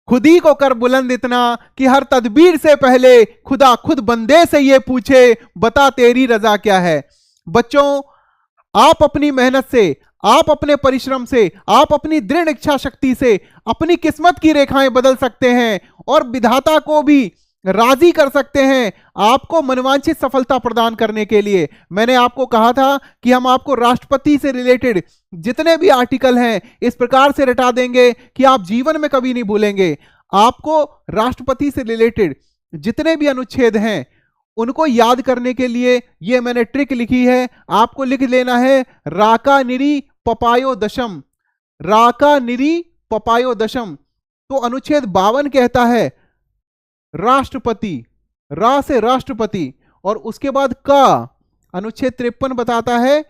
खुद ही को कर बुलंद इतना कि हर तदबीर से पहले खुदा खुद बंदे से ये पूछे, बता तेरी रजा क्या है। बच्चों, आप अपनी मेहनत से, आप अपने परिश्रम से, आप अपनी दृढ़ इच्छा शक्ति से अपनी किस्मत की रेखाएं बदल सकते हैं और विधाता को भी राजी कर सकते हैं आपको मनवांछित सफलता प्रदान करने के लिए। मैंने आपको कहा था कि हम आपको राष्ट्रपति से रिलेटेड जितने भी आर्टिकल हैं इस प्रकार से रटा देंगे कि आप जीवन में कभी नहीं भूलेंगे। आपको राष्ट्रपति से रिलेटेड जितने भी अनुच्छेद हैं उनको याद करने के लिए ये मैंने ट्रिक लिखी है। आपको लिख लेना है राका निरी पपायो दशम, राका निरी पपायो दशम। तो अनुच्छेद 52 कहता है राष्ट्रपति, रा से राष्ट्रपति, और उसके बाद का अनुच्छेद 53 बताता है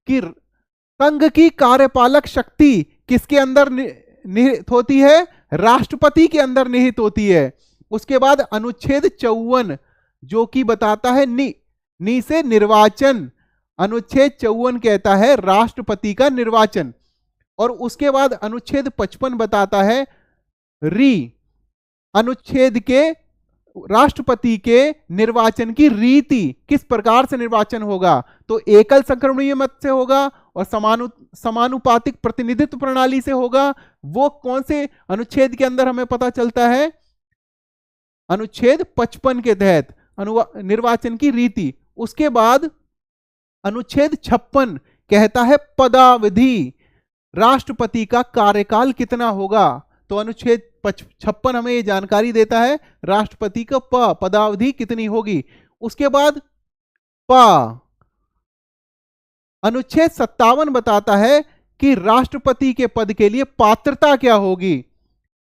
कि संघ की कार्यपालक शक्ति किसके अंदर निहित होती है, राष्ट्रपति के अंदर निहित होती है। उसके बाद अनुच्छेद 54 जो कि बताता है नी से निर्वाचन, अनुच्छेद 54 कहता है राष्ट्रपति का निर्वाचन। और उसके बाद अनुच्छेद 55 बताता है अनुच्छेद के राष्ट्रपति के निर्वाचन की रीति, किस प्रकार से निर्वाचन होगा। तो एकल संक्रमणीय मत से होगा और समानुपातिक प्रतिनिधित्व प्रणाली से होगा। वो कौन से अनुच्छेद के अंदर हमें पता चलता है, अनुच्छेद 55 के तहत निर्वाचन की रीति। उसके बाद अनुच्छेद 56 कहता है पदावधि, राष्ट्रपति का कार्यकाल कितना होगा। तो अनुच्छेद 56 हमें ये जानकारी देता है राष्ट्रपति का पदावधि कितनी होगी। उसके बाद अनुच्छेद 57 बताता है कि राष्ट्रपति के पद के लिए पात्रता क्या होगी।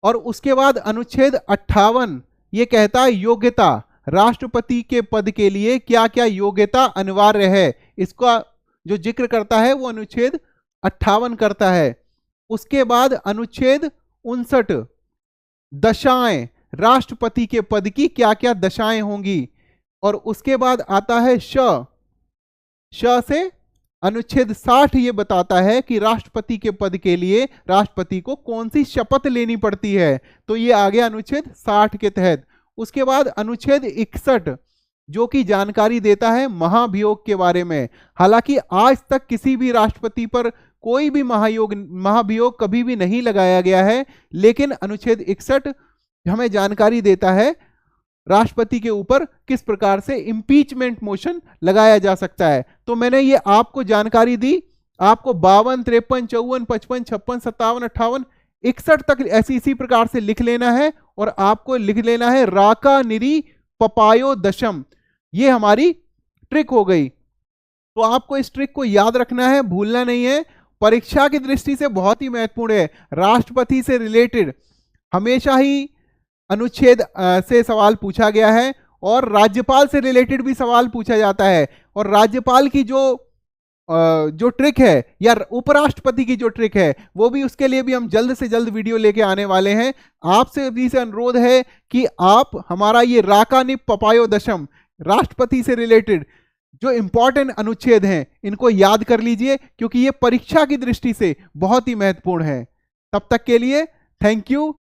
और उसके बाद अनुच्छेद 58 ये कहता है योग्यता, राष्ट्रपति के पद के लिए क्या क्या योग्यता अनिवार्य है, इसका जो जिक्र करता है वो अनुच्छेद 58 करता है। उसके बाद अनुच्छेद 59 दशाएं, राष्ट्रपति के पद की क्या क्या दशाएं होंगी। और उसके बाद आता है श से अनुच्छेद 60 ये बताता है कि राष्ट्रपति के पद के लिए राष्ट्रपति को कौन सी शपथ लेनी पड़ती है। तो ये आ गया अनुच्छेद 60 के तहत। उसके बाद अनुच्छेद 61 जो कि जानकारी देता है महाभियोग के बारे में। हालांकि आज तक किसी भी राष्ट्रपति पर कोई भी महाभियोग कभी भी नहीं लगाया गया है, लेकिन अनुच्छेद 61 हमें जानकारी देता है राष्ट्रपति के ऊपर किस प्रकार से इंपीचमेंट मोशन लगाया जा सकता है। तो मैंने ये आपको जानकारी दी। आपको 52, 53, 54, 55, 56, 57, 58, 61 तक ऐसी इसी प्रकार से लिख लेना है। और आपको लिख लेना है राका निरी पपायो दशम। ये हमारी ट्रिक हो गई। तो आपको इस ट्रिक को याद रखना है, भूलना नहीं है। परीक्षा की दृष्टि से बहुत ही महत्वपूर्ण है। राष्ट्रपति से रिलेटेड हमेशा ही अनुच्छेद से सवाल पूछा गया है और राज्यपाल से रिलेटेड भी सवाल पूछा जाता है। और राज्यपाल की जो ट्रिक है या उपराष्ट्रपति की जो ट्रिक है वो भी, उसके लिए भी हम जल्द से जल्द वीडियो लेके आने वाले हैं। आपसे भी से अनुरोध है कि आप हमारा ये राका निप पपायो दशम राष्ट्रपति से रिलेटेड जो इंपॉर्टेंट अनुच्छेद हैं इनको याद कर लीजिए, क्योंकि ये परीक्षा की दृष्टि से बहुत ही महत्वपूर्ण है। तब तक के लिए थैंक यू।